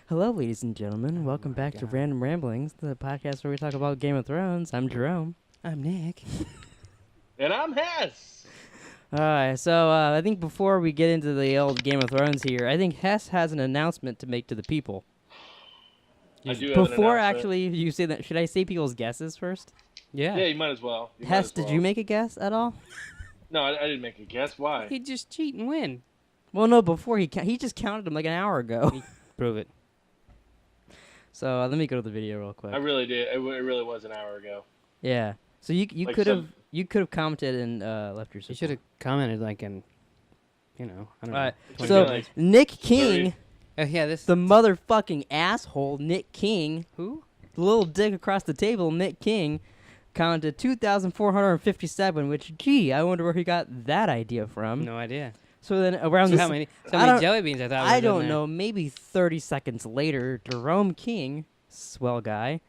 Hello, ladies and gentlemen. Welcome back to Random Ramblings, the podcast where we talk about Game of Thrones. I'm Jerome. I'm Nick. And I'm Hess. All right, so I think before we get into the old Game of Thrones here, I think Hess has an announcement to make to the people. I do have an Before announcement. actually you say that, should I say people's guesses first? Yeah. Yeah, you might as well. Hess, did you make a guess at all? No, I didn't make a guess. Why? He'd just cheat and win. Well, no, before he just counted them like an hour ago. Prove it. So let me go to the video real quick. I really did. It really was an hour ago. Yeah. So you Like could have commented and left your. You should have commented like in, I don't know. All right. Like So like Nick King, Oh yeah, this. the motherfucking asshole, Nick King, Who? the little dick across the table, Nick King, counted 2,457. Which, gee, I wonder where he got that idea from. No idea. So then around So this, how many? So I many don't- jelly beans? I thought. I don't know. Maybe 30 seconds later, Jerome King, swell guy,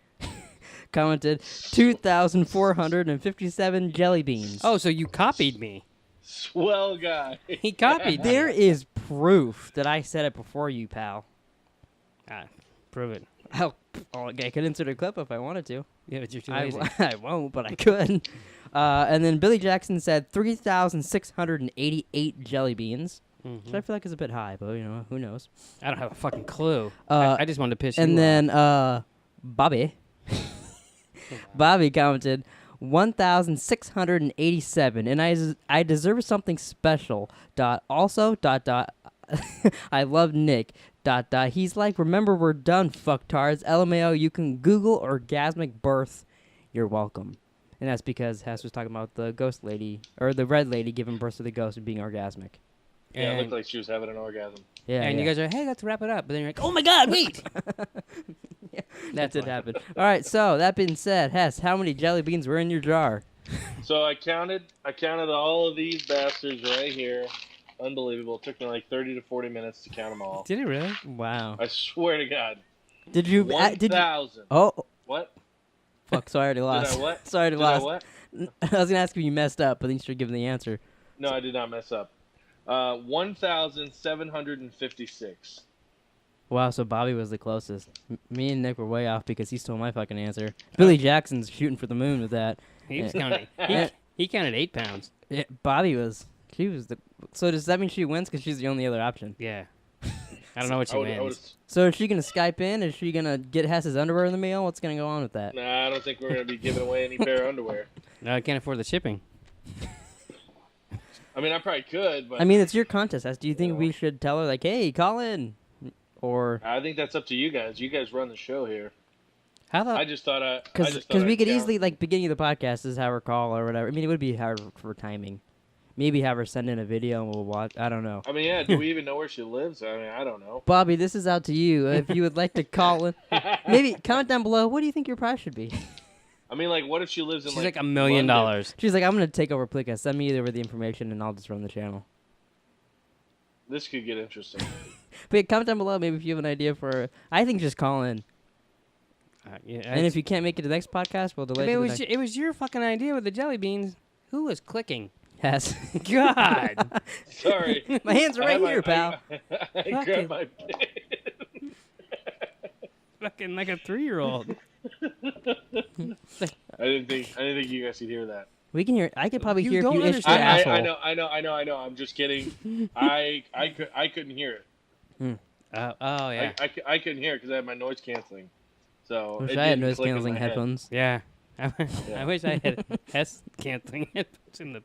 commented 2,457 jelly beans. Oh, so you copied me? swell guy. He copied. me. There is proof that I said it before you, pal. Prove it. I could insert a clip if I wanted to. Yeah, but you're too I, lazy. I won't, but I could. And then Billy Jackson said 3,688 jelly beans, Mhm. which I feel like is a bit high, but who knows? I don't have a fucking clue. Uh, I just wanted to piss you And off. then Bobby commented 1,687, and I deserve something special. Also. I love Nick. He's like, remember, we're done, fucktards. LMAO, you can Google orgasmic birth. You're welcome. And that's because Hess was talking about the ghost lady, or the red lady giving birth to the ghost and being orgasmic. Yeah, it And- looked like she was having an orgasm. Yeah, and yeah. you guys are, hey, let's wrap it up. But then you're like, oh my god, wait. Yeah, that did happen. All right, so that being said, Hess, how many jelly beans were in your jar? So I counted all of these bastards right here. Unbelievable. It took me like 30 to 40 minutes to count them all. Did it really? Wow. I swear to God. Did you? 1,000. Oh, What? fuck! Sorry, I already lost. Did I what? Sorry, I Did lost. I what? I was gonna ask if you messed up, but then you should give the answer. No, I did not mess up. 1,756. Wow, so Bobby was the closest. Me and Nick were way off because he stole my fucking answer. Billy Jackson's shooting for the moon with that. He was Yeah. counting. He counted 8 pounds. Yeah, Bobby was. She was the. So does that mean she wins because she's the only other option? Yeah. I don't know what she wins. So is she gonna Skype in? Is she gonna get Hess's underwear in the mail? What's gonna go on with that? Nah, I don't think we're going to be giving away any pair of underwear. No, I can't afford the shipping. I mean, I probably could, but I mean, it's your contest. Hess. Do you think Yeah. we should tell her like, hey, call in, or I think that's up to you guys. You guys run the show here. How the? I just thought because we could easily like beginning of the podcast is have her call or whatever. I mean, it would be hard for timing. Maybe have her send in a video and we'll watch. I don't know. I mean, yeah. Do we even know where she lives? I mean, I don't know. Bobby, this is out to you. If you would like to call in, maybe comment down below. What do you think your prize should be? I mean, like, what if she lives in She's like $1 million. London? She's like, I'm gonna take over Pleeka. Send me over the information and I'll just run the channel. This could get interesting. But yeah, comment down below maybe if you have an idea for. I think just call in. Yeah, And if you can't make it to the next podcast, we'll delay I mean, it. it was it was your fucking idea with the jelly beans. Who was clicking? Yes. God. Sorry. My hands are I right have here, pal. I grabbed my pen. Fucking like a 3-year-old. I didn't think you guys could hear that. We can hear. I could probably You hear if don't you itched your understand. asshole. I know. I'm just kidding. I couldn't hear it. Oh yeah. I couldn't hear it because I had my noise canceling. So Wish it I had didn't noise click in canceling my head. headphones. Yeah. Yeah. I wish I had Hess canceling headphones in the.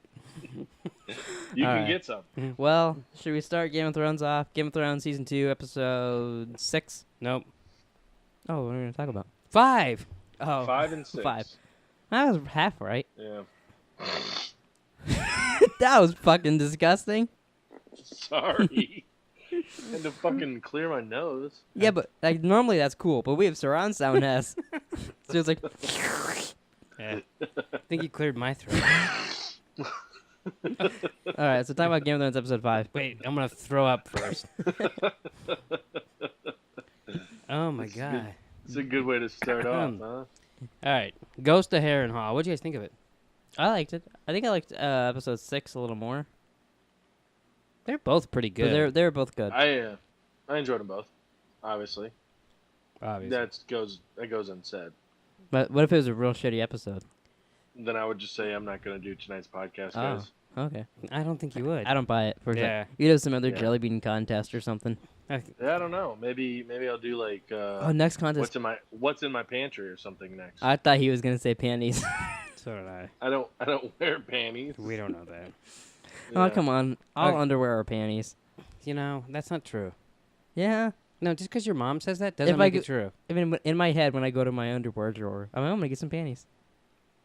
You All can right. get some. Well, should we start Game of Thrones off? Game of Thrones season 2, episode 6. Nope. Oh, what are we gonna talk about? 5. Oh, 5 and 6. 5. I was half right. Yeah. That was fucking disgusting. Sorry. Had to fucking clear my nose. Yeah, but like normally that's cool, but we have surround sound Hess. So it's like, Yeah. I think you cleared my throat. all right. So talk about Game of Thrones episode 5. Wait, I'm gonna throw up first. Oh my god. It's a good way to start off, huh? All right, Ghost of Harrenhal. What do you guys think of it? I liked it. I think I liked episode 6 a little more. They're both pretty But good. they're both good. I enjoyed them both, obviously. Obviously. that goes unsaid. But what if it was a real shitty episode? Then I would just say I'm not going to do tonight's podcast, Oh. guys. Okay. I don't think you would. I don't buy it. For Yeah. example, you'd have some other Yeah. jelly bean contest or something. Yeah, I don't know. Maybe I'll do like Next contest. what's in my pantry or something next. I thought he was gonna say panties. So did I. I don't wear panties. We don't know that. Oh, Yeah. come on. All Okay. underwear or panties. You know, that's not true. Yeah. No, just because your mom says that doesn't If I make go- it true. Even in my head, when I go to my underwear drawer, I'm gonna get some panties.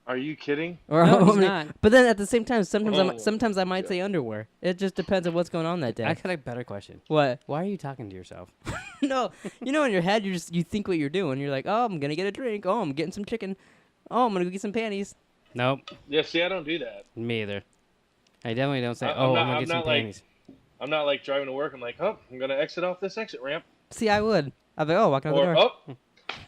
Are you kidding? Or No, I'm he's gonna- not. But then at the same time, Oh, sometimes I might God. say underwear. It just depends on what's going on that day. I got a better question. What? Why are you talking to yourself? No, you know, in your head, you think what you're doing. You're like, oh, I'm gonna get a drink. Oh, I'm getting some chicken. Oh, I'm gonna go get some panties. Nope. Yeah, see, I don't do that. Me either. I definitely don't say, I'm oh, not- I'm going to I'm get some not like- panties. I'm not like driving to work. I'm like, oh, I'm gonna exit off this exit ramp, See, I would. I'd be like, oh, walking out the or door. oh,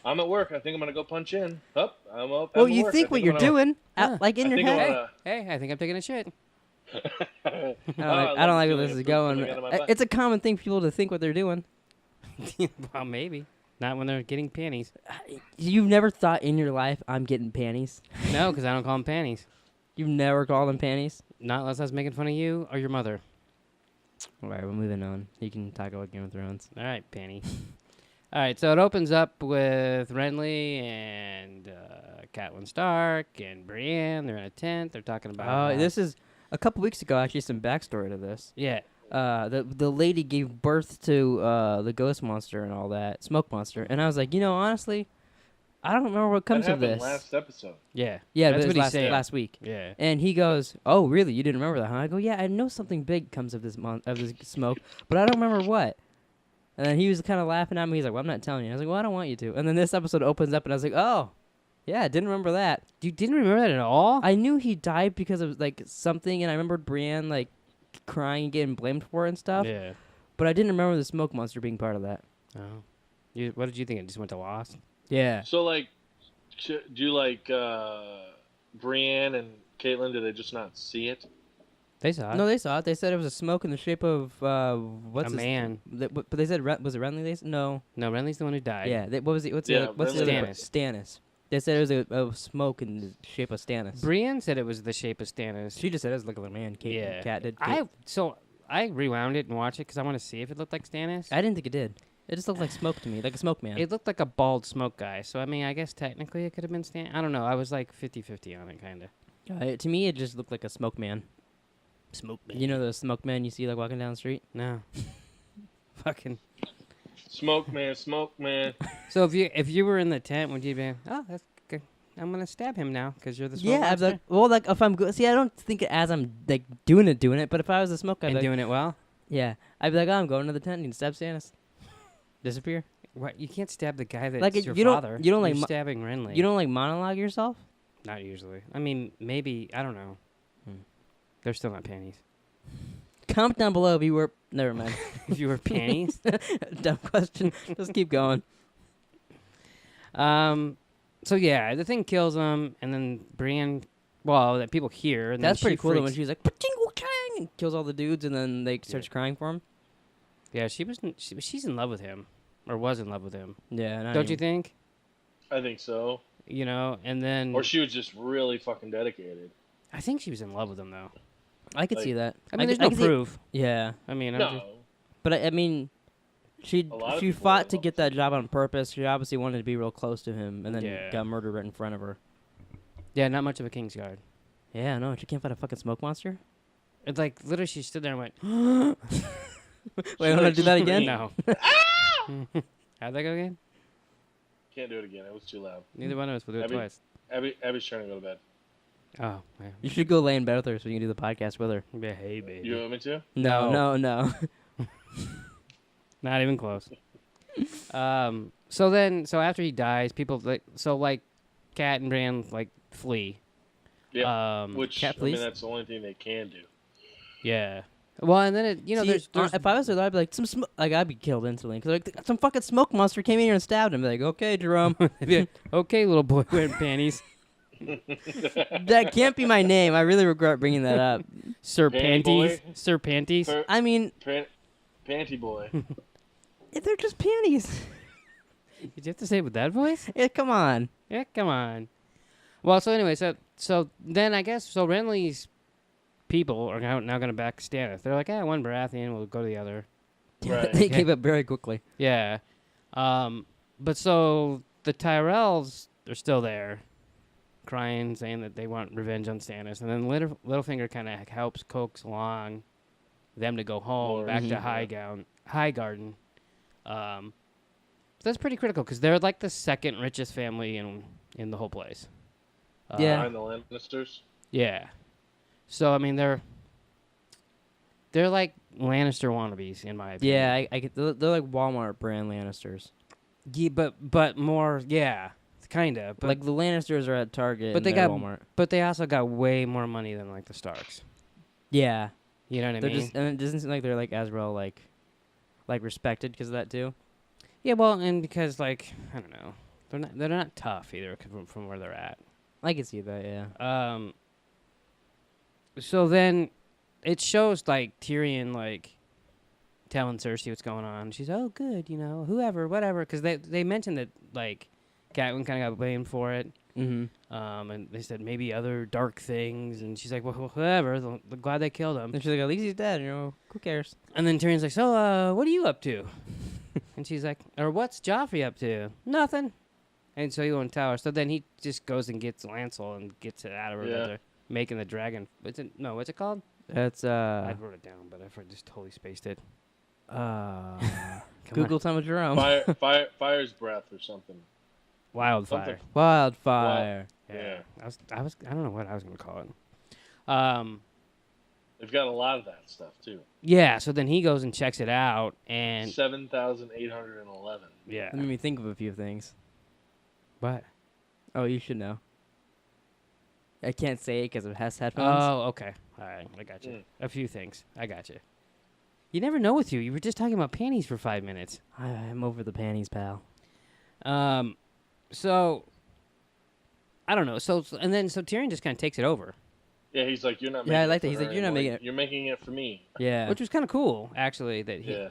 I'm at work. I think I'm gonna go punch in. Oh, I'm up. Well, I'm at you work. think I what you're I'm gonna- doing, Yeah. like in I your think I'm head. gonna- Hey, I think I'm taking a shit. I don't like where this is going. It's a common thing for people to think what they're doing. Well, maybe. Not when they're getting panties. You've never thought in your life, I'm getting panties. No, because I don't call them panties. You've never called them panties. Not unless I was making fun of you or your mother. All right, we're moving on. You can talk about Game of Thrones. All right, panty. All right, so it opens up with Renly and Catelyn Stark and Brienne. They're in a tent. They're talking about. This is a couple weeks ago. Actually, some backstory to this. Yeah. The lady gave birth to the ghost monster and all that, smoke monster, and I was like, honestly, I don't remember what comes that of happened this. last episode. Yeah. Yeah, That's but what it he was said. last week. Yeah. And he goes, "Oh, really? You didn't remember that, huh?" I go, "Yeah, I know something big comes of this smoke, but I don't remember what." And then he was kind of laughing at me. He's like, "Well, I'm not telling you." I was like, "Well, I don't want you to." And then this episode opens up, and I was like, "Oh, yeah, I didn't remember that." You didn't remember that at all? I knew he died because of like something, and I remembered Brienne like crying and getting blamed for it and stuff. Yeah. But I didn't remember the smoke monster being part of that. Oh. What did you think? It just went to Lost? Yeah. So like, do you like Brienne and Caitlyn? Did they just not see it? They saw it. No, they saw it. They said it was a smoke in the shape of what's a his- man. But they said was it Renly? They said no. No, Renly's the one who died. Yeah. What was it? What's Yeah, the what's the Renly- other- Stannis. They said it was a smoke in the shape of Stannis. Brienne said it was the shape of Stannis. She just said it was looking like a man. Yeah. Cat did. I rewound it and watched it because I want to see if it looked like Stannis. I didn't think it did. It just looked like smoke to me, like a smoke man. It looked like a bald smoke guy. So, I mean, I guess technically it could have been Stan. I don't know. I was like 50-50 on it, kind of. To me, it just looked like a smoke man. Smoke man. You know the smoke man you see like walking down the street? No. Fucking. Smoke man, smoke man. So if you were in the tent, would you be? Oh, that's good. I'm gonna stab him now because you're the smoke Yeah, I'd monster. be like, well, like if I'm see, I don't think it as I'm like doing it. But if I was a smoke guy, I'd and be like, doing it well. yeah, I'd be like, oh, I'm going to the tent and stab Stannis. Disappear. What? You can't stab the guy that's Like, your you don't- father. you don't like You're mo- stabbing Renly. You don't like monologue yourself? Not usually. I mean, maybe. I don't know. They're still not panties. Comment down below if you were. Never mind. If you were panties. Dumb question. Just keep going. So yeah, the thing kills him, and then Brienne. Well, that people hear. And That's then pretty cool though, when freaks- she's like, "Paching-wo-chang," and kills all the dudes, and then they starts crying for him. Yeah, she's in love with him, or was in love with him. Yeah, not Don't you even- think? I think so. You know, and then Or she was just really fucking dedicated. I think she was in love with him though. I could like- see that. I mean, could- there's no could see- proof. Yeah, I mean, No. but I mean, she A lot of she people are fought in to love get that job on purpose. She obviously wanted to be real close to him, and then Yeah. got murdered right in front of her. yeah, not much of a Kingsguard. Yeah, no, she can't fight a fucking smoke monster. It's like literally, she stood there and went, Wait, want to do that again? "No." How'd that go again? Can't do it again. It was too loud. Neither one of us will do it Abby? twice. Abby's trying to go to bed. Oh, yeah. You should go lay in bed with her so you can do the podcast with her. Yeah, hey, baby. You want me to? No. Not even close. So after he dies, people like Kat and Bran like flee. Yeah. Which Cat I mean, fleas? that's the only thing they can do. Yeah. Well, and then See, there's if I was there, I'd be like, I'd be killed instantly because like some fucking smoke monster came in here and stabbed him. Be like, okay, Jerome, okay, little boy wearing panties, that can't be my name. I really regret bringing that up. Sir Panty Panties, boy? Sir Panties. Per- I mean, Panty boy. they're just panties. Did you have to say it with that voice? Yeah, come on. Yeah, come on. Well, so anyway, so then I guess Renly's people are now going to back Stannis. They're like, one Baratheon, we'll go to the other. Right. They gave up very quickly. Yeah. But so the Tyrells are still there, crying, saying that they want revenge on Stannis. And then Littlefinger kind of helps coax along them to go home, back to Highgarden. So that's pretty critical because they're like the second richest family in the whole place. Yeah. Behind the Lannisters. Yeah. So I mean they're like Lannister wannabes in my opinion. Yeah, they're like Walmart brand Lannisters. Yeah, but more kind of. But Like the Lannisters are at Target, but and they they're got Walmart. But they also got way more money than like the Starks. Yeah, You know what I they're mean? just, and it doesn't seem like they're like as well like respected because of that too. Yeah, well, and because like I don't know, they're not tough either from where they're at. I can see that. Yeah. So then it shows like Tyrion like telling Cersei what's going on. She's good, whatever, because they mentioned that like Catelyn kind of got blamed for it. Mm-hmm. And they said maybe other dark things, and she's like, well, whatever. They're glad they killed him. And she's like, at least he's dead. Who cares? And then Tyrion's like, so what are you up to? And she's like, or what's Joffrey up to? Nothing. And so he won't tell her. So then he just goes and gets Lancel and gets it out of her. Yeah. That they're making the dragon. What's it called? That's I wrote it down, but I just totally spaced it. Google Thomas Jerome. Fire's breath or something. Wildfire. Wildfire. Yeah. I don't know what I was gonna call it. They've got a lot of that stuff too. Yeah. So then he goes and checks it out, and 7,811. yeah. That made me think of a few things. What? Oh, you should know. I can't say it because of Hess headphones. Oh, okay. All right, I got you. Mm. A few things. I got you. You never know with you. You were just talking about panties for 5 minutes. I'm over the panties, pal. So I don't know. So Tyrion just kind of takes it over, Yeah, he's like, you're not. Yeah, I making like it that. for He's her like, you're not anymore. making it. You're making it for me. Yeah. which was kind of cool, actually. That he, Yeah.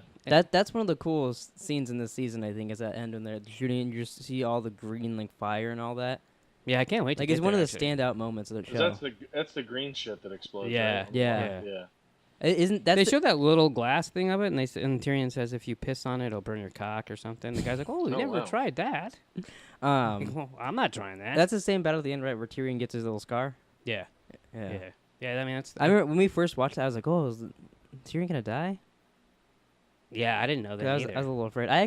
That's one of the coolest scenes in this season, I think, is that end when they're shooting and you just see all the green like fire and all that. Yeah, I can't wait. Like to it's get one of there, the actually. standout moments of the 'Cause show. that's the green shit that explodes. Yeah, right? yeah. Yeah. Isn't that They showed that little glass thing of it, and Tyrion says if you piss on it, it'll burn your cock or something. The guy's like, "Oh, we Oh, never wow. tried that." Well, I'm not trying that. that's the same battle at the end, right, where Tyrion gets his little scar. yeah. I mean, that's. I remember when we first watched it, I was like, "Oh, is Tyrion gonna die?" Yeah, I didn't know that 'Cause I was either. a little afraid. I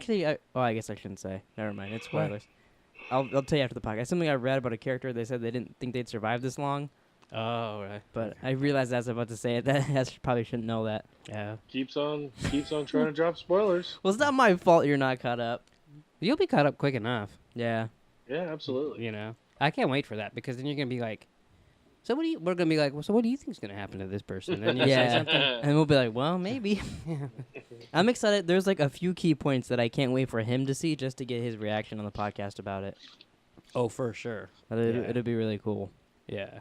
guess I shouldn't say. Never mind. It's spoilers. I'll tell you after the podcast. Something I read about a character. They said they didn't think they'd survive this long, Oh, right. but I realized as I was about to say it that I probably shouldn't know that. Yeah. Keeps on trying to drop spoilers. Well, it's not my fault you're not caught up. You'll be caught up quick enough. Yeah. Yeah, absolutely. I can't wait for that because then you're gonna be like, so what do you? We're gonna be like, well, so what do you think's gonna happen to this person? And then you say Yeah. something. And we'll be like, well, maybe. I'm excited. There's like a few key points that I can't wait for him to see just to get his reaction on the podcast about it. Oh, for sure. It'll be really cool. Yeah.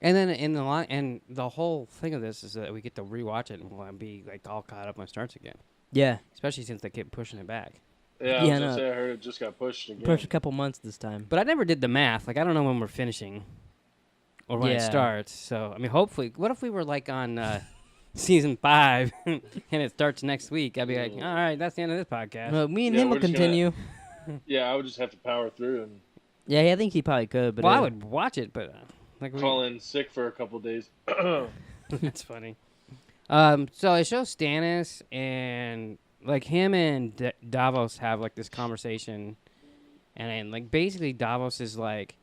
And then and the whole thing of this is that we get to rewatch it and we'll be like all caught up when it starts again. Yeah. Especially since they keep pushing it back. Yeah, I was Yeah, gonna no. say I heard it just got pushed again. Push a couple months this time. But I never did the math. Like I don't know when we're finishing or when it Yeah. starts. So I mean, hopefully, what if we were like on season 5 and it starts next week? I'd be like, all right, that's the end of this podcast. Well, me and Yeah, him will we're just gonna- continue. Yeah, I would just have to power through and Yeah, I think he probably could. But Well, I would watch it, but like call in sick for a couple days. That's funny. So it shows Stannis and like him and Davos have like this conversation, and like basically Davos is like,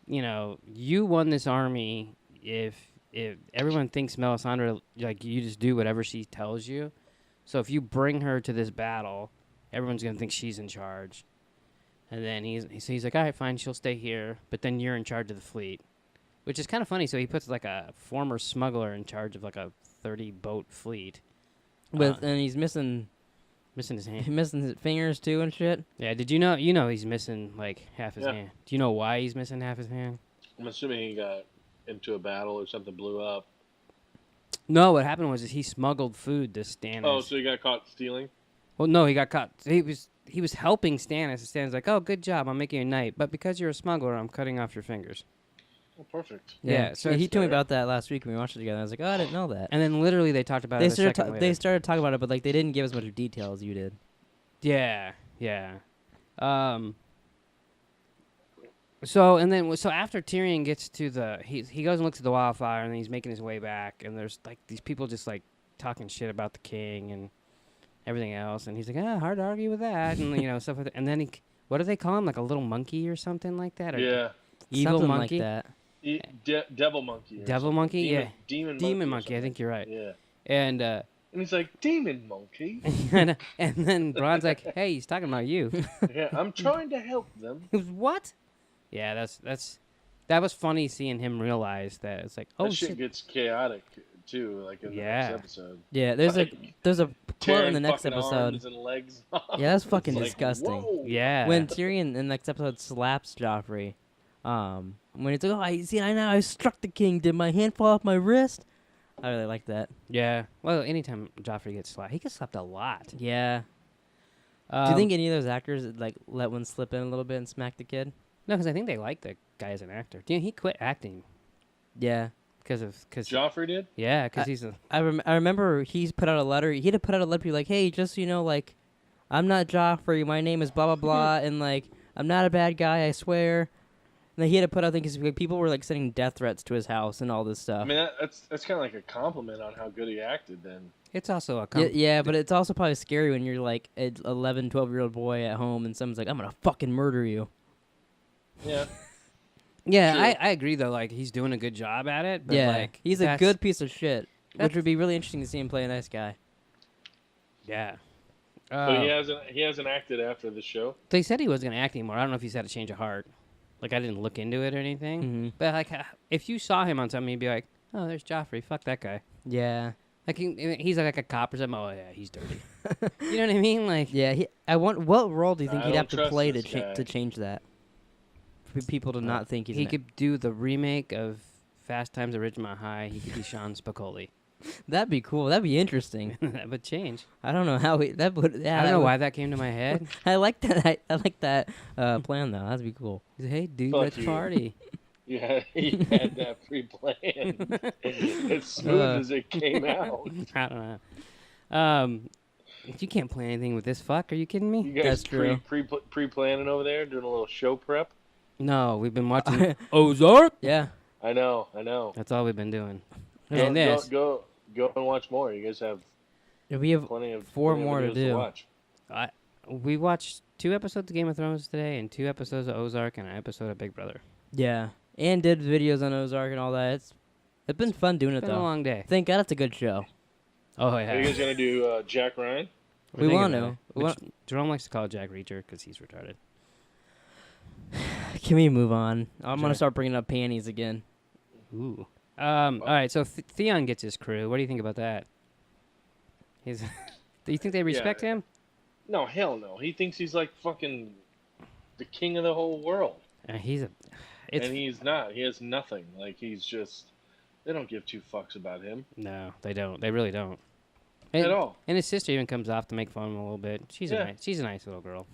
you won this army if everyone thinks Melisandre, like you just do whatever she tells you. So if you bring her to this battle, everyone's gonna think she's in charge. And then he's like, all right, fine, she'll stay here, but then you're in charge of the fleet. Which is kind of funny. So he puts like a former smuggler in charge of like a 30-boat fleet. and he's missing Missing his hand. missing his fingers too and shit. Yeah, did you know? He's missing like half his Yeah. hand. Do you know why he's missing half his hand? I'm assuming he got into a battle or something blew up. No, what happened was he smuggled food to Stannis. Oh, so he got caught stealing? Well, no, he got caught. He was he was helping Stannis. And Stannis like, oh, good job, I'm making you a knight. But because you're a smuggler, I'm cutting off your fingers. Oh, perfect. Yeah, so he it's told me fair. about that last week when we watched it together. I was like, oh, I didn't know that. And then literally they talked about They it a started second later. they started talking about it, but like they didn't give as much detail as you did. Yeah. So after Tyrion gets to he goes and looks at the wildfire, and then he's making his way back, and there's like these people just like talking shit about the king and everything else, and he's like, hard to argue with that, and stuff like that. And then what do they call him, like a little monkey or something like that, or Yeah. evil Something monkey, like that. Devil monkey. devil monkey, yeah, Demon monkey. I think you're right. Yeah. And And he's like, demon monkey. and then Bron's like, hey, he's talking about you. Yeah, I'm trying to help them. He was, what? Yeah, that was funny seeing him realize that it's like, oh That shit shit. gets chaotic too, like in the next episode. Yeah, there's a quote in the next Tearing fucking episode. arms and legs off. Yeah, that's fucking It's like, disgusting. whoa. Yeah. When Tyrion in the next episode slaps Joffrey, when he's like, "Oh, I struck the king. Did my hand fall off my wrist?" I really like that. Yeah. Well, anytime Joffrey gets slapped, he gets slapped a lot. Yeah. Do you think any of those actors like let one slip in a little bit and smack the kid? No, because I think they like the guy as an actor. Yeah, he quit acting Yeah. because Joffrey did? yeah, because he's a I remember he's put out a letter. He had to put out a letter like, "Hey, just so you know, like, I'm not Joffrey. My name is blah blah blah, and like, I'm not a bad guy. I swear." And then he had to put out things because people were like sending death threats to his house and all this stuff. I mean, that's kind of like a compliment on how good he acted then. it's also a Yeah, but it's also probably scary when you're like an 11, 12-year-old boy at home and someone's like, "I'm gonna fucking murder you." Yeah. yeah. Sure. I agree though. Like he's doing a good job at it. But Yeah, like he's a that's- good piece of shit, which that's- would be really interesting to see him play a nice guy. Yeah. But he hasn't acted after the show. They said he wasn't gonna act anymore. I don't know if he's had a change of heart. Like I didn't look into it or anything. Mm-hmm. But like, if you saw him on something, you'd be like, "Oh, there's Joffrey. Fuck that guy." Yeah, Like he's like a cop or something. Oh yeah, he's dirty. You know what I mean? Like yeah. What role do you think I he'd don't have to trust play to this guy. to change that? For people to not think he's he an could do the remake of Fast Times at Ridgemont High. He could be Sean Spicoli. That'd be cool. That'd be interesting. That would change. I don't know how that would. Yeah, I don't that know would- why that came to my head. I like that. I like that plan though. That'd be cool. He's like, hey, dude, Fuck let's you. party. Yeah, he had that pre-planned. As smooth as it came out. I don't know. You can't play anything with this fuck. Are you kidding me? You guys That's true. pre-planning over there, doing a little show prep. No, we've been watching Ozark. Yeah. I know. That's all we've been doing. Go, And this. go and watch more. You guys have We have plenty of 4 plenty of more to videos do. watch. We watched 2 episodes of Game of Thrones today, and 2 episodes of Ozark, and an episode of Big Brother. Yeah, and did videos on Ozark and all that. It's been fun doing It's it been a though. long day. Thank God it's a good show. Oh Are you yeah. guys gonna do Jack Ryan? We're We thinking want about to. it. We Which Jerome likes to call Jack Reacher because he's retarded. Can we move on? I'm gonna Sure. start bringing up panties again. Ooh. All right. So Theon gets his crew. What do you think about that? He's. Do you think they respect him? No, hell no. He thinks he's like fucking the king of the whole world, He's a. It's and he's not. He has nothing. Like he's just. They don't give 2 fucks about him no, they don't. They really don't. at all. And his sister even comes off to make fun of him a little bit. She's Yeah. a nice little girl.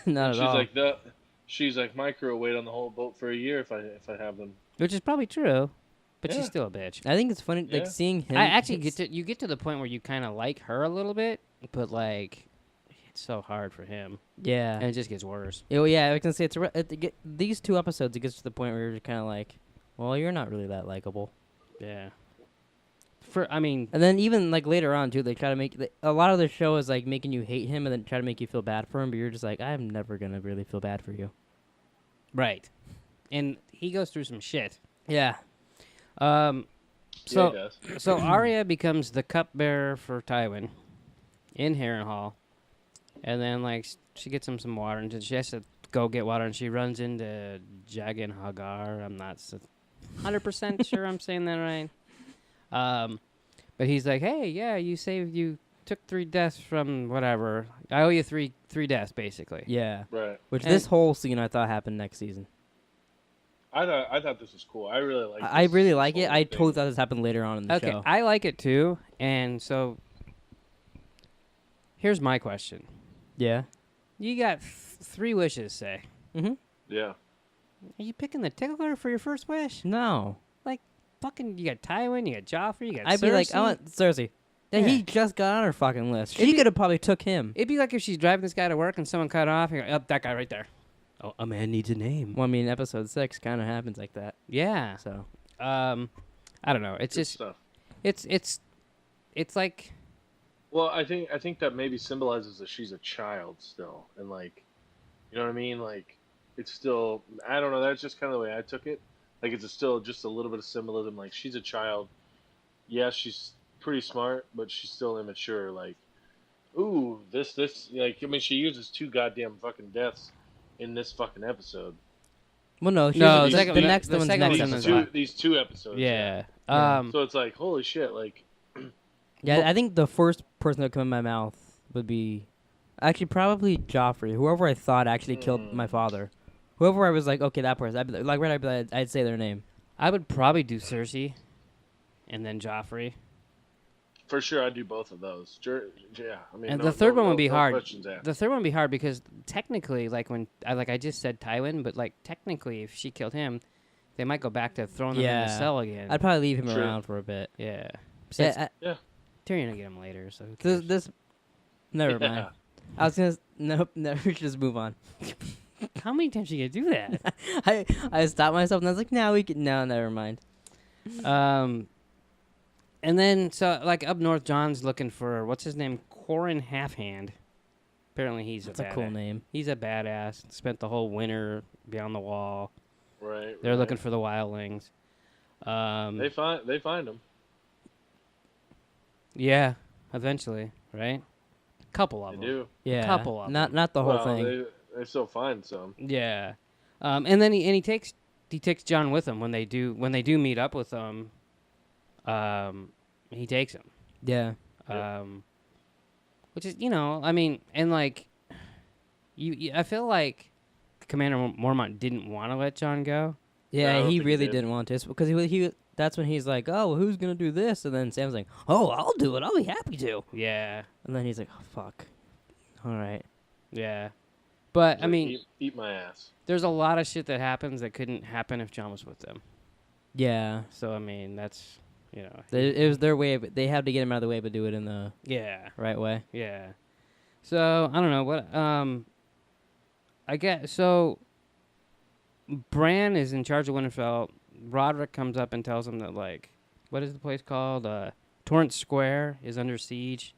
Not She's at all. like She's like, my crew will wait on the whole boat for a year if I have them. Which is probably true, but Yeah. she's still a bitch. I think it's funny, like Yeah. seeing him. I actually it's- you get to the point where you kind of like her a little bit, but like it's so hard for him, Yeah. and it just gets worse. Oh yeah, I was gonna say these 2 episodes. It gets to the point where you're kind of like, well, you're not really that likable. Yeah. I mean, And then even like later on too, they try to make a lot of the show is like making you hate him and then try to make you feel bad for him. But you're just like, I'm never gonna really feel bad for you. right. And he goes through some shit. Yeah. Yeah, So he does. so Arya becomes the cupbearer for Tywin in Harrenhal, and then like she gets him some water, and she has to go get water, and she runs into Jagan Hagar. I'm not 100% sure I'm saying that right. But he's like, hey, yeah, you took 3 deaths from whatever. I owe you three deaths basically. Yeah. Right. Which And- this whole scene I thought happened next season. I thought this was cool. I really like. I really like it. whole I thing. totally thought this happened later on in the Okay, show. I like it too, and so here's my question. Yeah. You got 3 wishes, say. Mm-hmm. Yeah. Are you picking the tickler for your first wish? No. Fucking, you got Tywin, you got Joffrey, you got I'd Cersei. be like, I want Cersei. Yeah. Yeah. He just got on her fucking list. It'd She be- could have probably took him. It'd be like if she's driving this guy to work and someone cut off, and you're like, oh, that guy right there. Oh, a man needs a name. Well, I mean, episode 6 kind of happens like that. Yeah. So I don't know. It's Good just, stuff. it's like, Well, I think that maybe symbolizes that she's a child still, and like, you know what I mean? Like, it's still. I don't know. That's just kind of the way I took it. Like, it's still just a little bit of symbolism. Like, she's a child. Yeah, she's pretty smart, but she's still immature. Like, ooh, this. Like, I mean, she uses 2 goddamn fucking deaths in this fucking episode. well, no, No, the the next the one's second next one These is episode. these 2 episodes. yeah. Yeah. So it's like, holy shit! Like, Yeah, I think the first person that would come in my mouth would be actually probably Joffrey. Whoever I thought actually killed my father. Whoever I was like, okay, that person. I'd say their name. I would probably do Cersei, and then Joffrey. for sure, I'd do both of those. Yeah, I mean, And no- the third no- one would no- be no hard. questions asked. The third one would be hard because technically, like I just said Tywin, but like technically, if she killed him, they might go back to throwing him in the Yeah. cell again. I'd probably leave him Sure. around for a bit. yeah. Yeah, Tyrion will get him later, so who cares? this. Never Yeah. mind. I was gonna. Nope. Never. Just move on. How many times you gonna do that? I stopped myself and I was like, "Now we can." No, never mind. And then so like up north, John's looking for what's his name, Quarren Halfhand. Apparently he's That's a a cool badass. name. He's a badass. Spent the whole winter beyond the wall. Right. They're right. looking for the wildlings. They find him. Yeah, eventually, right? Couple of They them. do. Yeah. couple of not the whole Well, thing. They still find some. Yeah, and then he takes John with him when they do meet up with them. He takes him. Yeah. Which is I mean, and like I feel like Commander Mormont didn't want to let John go. Yeah, I don't he think he really did. didn't want to because he that's when he's like, "Oh, well, who's gonna do this?" And then Sam's like, "Oh, I'll do it. I'll be happy to." Yeah, And then he's like, "Oh, fuck. All right." yeah. But I Like, mean, eat my ass. there's a lot of shit that happens that couldn't happen if John was with them. Yeah. So I mean, that's It was their way, but they had to get him out of the way, but do it in the yeah. right way. Yeah. So I don't know what I guess so. Bran is in charge of Winterfell. Roderick comes up and tells him that what is the place called? Torrance Square is under siege.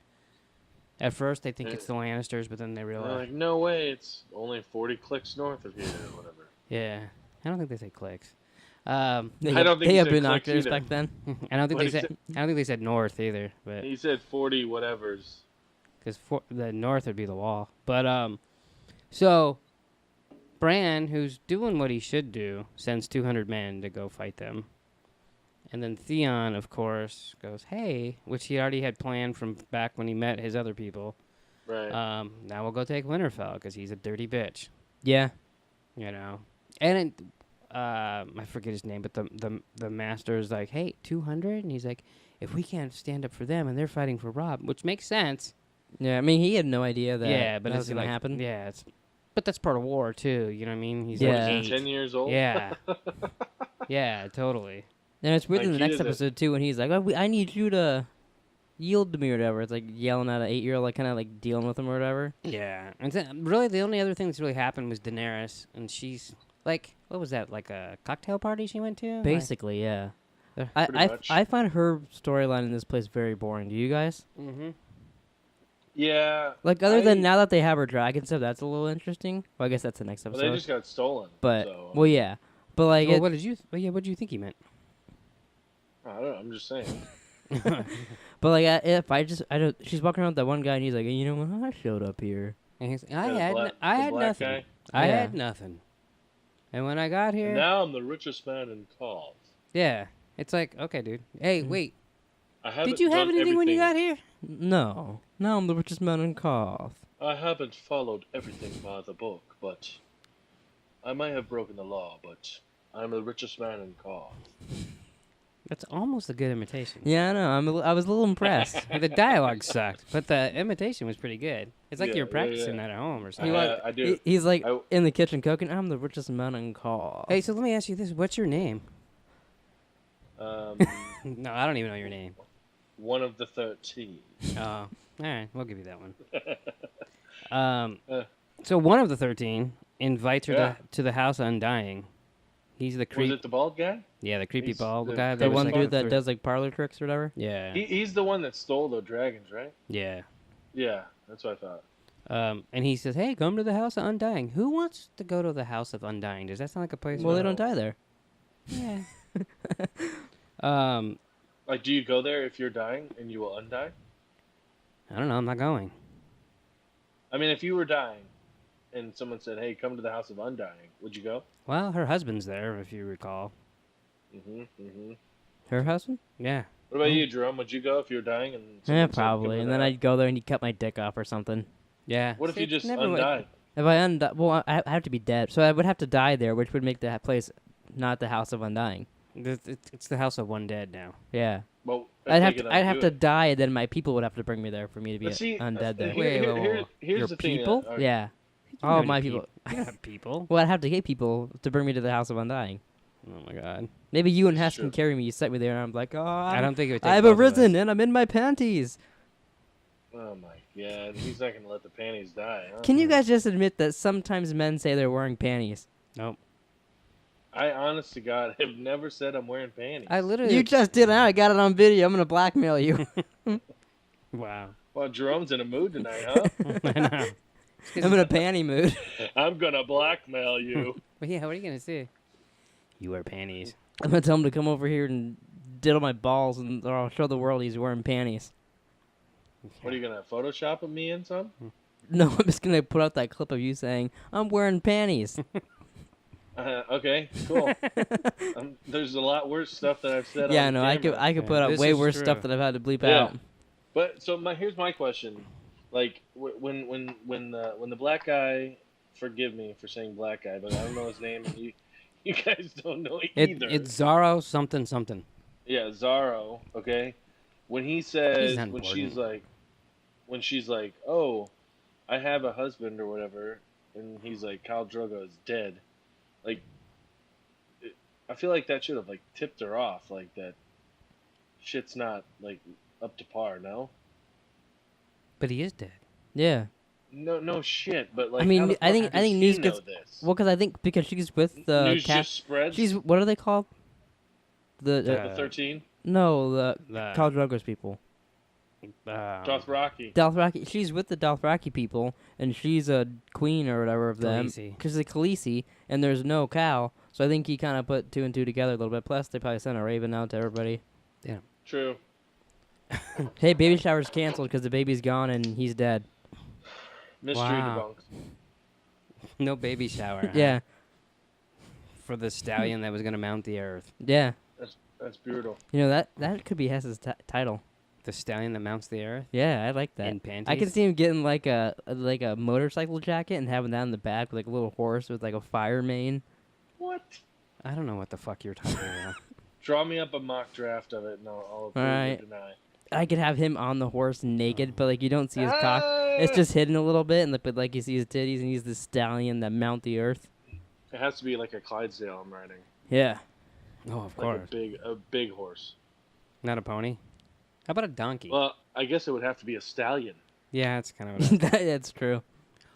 At first they think it's the Lannisters, but then they And they're realize like, no way, it's only 40 clicks north of here or whatever. yeah. I don't think they say clicks. They I don't think they he had said binoculars clicks either. back then. I don't think What'd they he said. I don't think they said north either, but He said 40 whatevers. because the north would be the wall. But so Bran, who's doing what he should do, sends 200 men to go fight them, and then Theon, of course, goes, "Hey," which he already had planned from back when he met his other people. Right. Now we'll go take Winterfell because he's a dirty bitch, Yeah. And I forget his name, but the master's like, "Hey, 200," and he's like, "If we can't stand up for them and they're fighting for Robb," which makes sense. Yeah. I mean, he had no idea that Yeah, but that it's was gonna like, happen. Yeah, but that's part of war too. You know what I mean? He's Yeah. like 10 8. years old? Yeah, yeah, totally. And it's weird in the Like, he next is a- episode too when he's like, I need you to yield to me or whatever. It's like yelling at an 8-year-old, like kind of like dealing with him or whatever. Yeah, and really the only other thing that's really happened was Daenerys, and she's like, what was that? Like a cocktail party she went to? Basically, yeah. Uh, Pretty much. I find her storyline in this place very boring. Do you guys? Mm-hmm. Yeah. Like other than I- now that they have her dragon stuff, that's a little interesting. Well, I guess that's the next Well, episode. they just got stolen. but so, well, yeah. But like, Well, what did you? What do you think he meant? I don't know. I'm just saying. but like, if I don't. She's walking around with that one guy, and he's like, you know, when I showed up here. And he's, The I had black nothing. guy. I Yeah. had nothing. And when I got here, And now I'm the richest man in Call. yeah, it's like, okay, dude. Hey, Mhm. wait. I haven't Did you have done anything when you got everything- here? No, I'm the richest man in Koth. I haven't followed everything by the book, but I might have broken the law, but I'm the richest man in Call. That's almost a good imitation. Yeah, I know. I was a little impressed. The dialogue sucked, but the imitation was pretty good. It's like Yeah, you're yeah, practicing yeah. that at home or He something. wa- I do. He's like I- in the kitchen cooking. I'm the richest man in call. Hey, so let me ask you this: what's your name? Um, No, I don't even know your name. one of the 13. Oh, all right, we'll give you that one. Uh, So one of the 13 invites her Yeah. to the house Undying. He's the Was creep. it the bald guy? Yeah, the creepy He's bald the- guy. The that was one like dude the that three- does like parlor tricks or whatever. Yeah, He's the one that stole the dragons, right? yeah. Yeah, that's what I thought. And he says, "Hey, come to the house of Undying." Who wants to go to the house of Undying? Does that sound like a place? Well, they No. don't die there. Yeah. um, Like, do you go there if you're dying and you will undie? I don't know. I'm not going. I mean, if you were dying and someone said, "Hey, come to the house of Undying," would you go? Well, her husband's there, if you recall. Mm-hmm. Her husband? Yeah. What about you, Jerome? Would you go if you were dying and Yeah, someone said, "Come probably. to And the then house"? I'd go there and he'd cut my dick off or something. Yeah. What if See, you it's just never like- undie? If I well, I have to be dead, so I would have to die there, which would make that place not the House of Undying. It's the house of one dead now. Yeah, Well, if I'd they have could to. I'd have undo to it. die, and then my people would have to bring me there for me to be But see, undead there. Wait, wait, wait, wait. here's Your the thing. people? okay. Yeah. You Oh, don't my have people. You don't have people. Well, I'd have to get people to bring me to the House of Undying. Oh my god. Maybe you and That's Hess true. can carry me. You set me there, and I'm like, oh, I don't think it would take I've both of arisen, us. and I'm in my panties. Oh my god, he's not gonna let the panties die. Huh? Can you guys just admit that sometimes men say they're wearing panties? Nope. I honest to God have never said I'm wearing panties. I literally. You just did. I got it on video. I'm gonna blackmail you. Wow. Well, Jerome's in a mood tonight, huh? I know. I'm in a panty mood. I'm gonna blackmail you. Well, yeah. What are you gonna say? You wear panties. I'm gonna tell him to come over here and diddle my balls, and or I'll show the world he's wearing panties. What are you gonna Photoshop of me in some? No, I'm just gonna put out that clip of you saying I'm wearing panties. Okay, cool. There's a lot worse stuff that I've said. Yeah, on no, I could camera. put out This way is worse true. stuff that I've had to bleep Yeah. out. But so here's my question: like when the black guy, forgive me for saying black guy, but I don't know his name, and you guys don't know either. It's Zaro something something. Yeah, Zaro. Okay, when he says not when she's like, oh, I have a husband or whatever, and he's like, Khal Drogo is dead. Like, I feel like that should have like tipped her off, like that. Shit's not like up to par. No. But he is dead. Yeah. No shit. But like, I mean, how the I think- fuck I think does news he gets- know this? Well, because I think because she's with the News just spreads. she's what are they called? The the 13 no the The Khal Drogo's people. Dothraki. Dothraki. She's with the Dothraki people, and she's a queen or whatever of them. Khaleesi. Because the Khaleesi, and there's no cow, so I think he kind of put two and two together a little bit. Plus, they probably sent a raven out to everybody. True. Hey, baby shower's canceled because the baby's gone and he's dead. Mystery Wow. debunked. No baby shower. huh? Yeah, For the stallion that was gonna mount the earth. yeah. That's brutal. You know that could be Hess's title. The stallion that mounts the earth Yeah, I like that. in panties. I can see him getting like a motorcycle jacket and having that in the back with like a little horse with like a fire mane. What? I don't know what the fuck you're talking about. Draw me up a mock draft of it, and I'll approve Alright. or deny. I could have him on the horse naked, but like you don't see his cock. It's Ah! just hidden a little bit, and but like you see his titties, and he's the stallion that mount the earth. It has to be like a Clydesdale I'm riding, Yeah. Oh, of like course. a big horse. Not a pony. How about a donkey? Well, I guess it would have to be a stallion. Yeah, that's kind of what. That's true.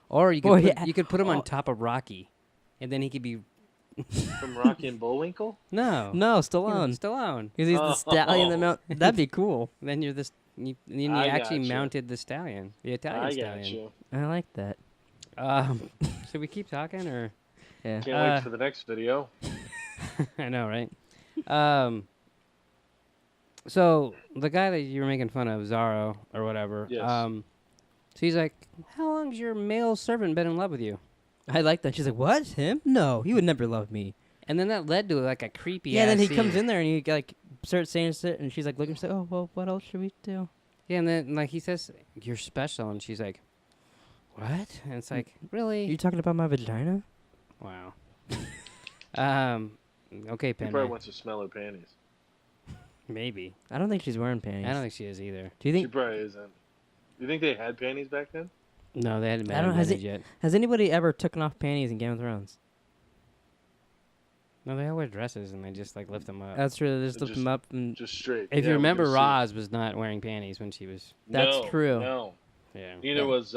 Or you could Boy, put, yeah. you could put him Oh. on top of Rocky, and then he could be From Rocky and Bullwinkle? no No, you know, Stallone. Stallone. Because he's the stallion that Oh. mount. That'd be cool. Then you're this. You I actually gotcha. mounted the stallion, the Italian I stallion. got you. I like that. Should we keep talking or? Yeah. Can't wait for the next video. I know, right? So the guy that you were making fun of, Zaro or whatever. Yes. So he's like, "How long's your male servant been in love with you?" I like that. She's like, "What? Him? No, he would never love me." And then that led to like a creepy. Yeah. Then he scene. comes in there and he like starts saying shit, and she's like looking. She's like, "Oh well, what else should we do?" Yeah, and then like he says, "You're special," and she's like, "What?" And it's like, really? You talking about my vagina? Wow. Okay, He Penny. probably wants to smell her panties. Maybe. I don't think she's wearing panties. I don't think she is either. Do you She think? probably isn't. You think they had panties back then? No, they hadn't been I don't- has invented yet. Has anybody ever taken off panties in Game of Thrones? No, they all wear dresses and they just like lift them up. That's true. They just lift Just- them up, and Just straight. If Yeah, you we're remember, gonna see. Roz was not wearing panties when she was. That's No, true. No, Yeah. neither Yeah. was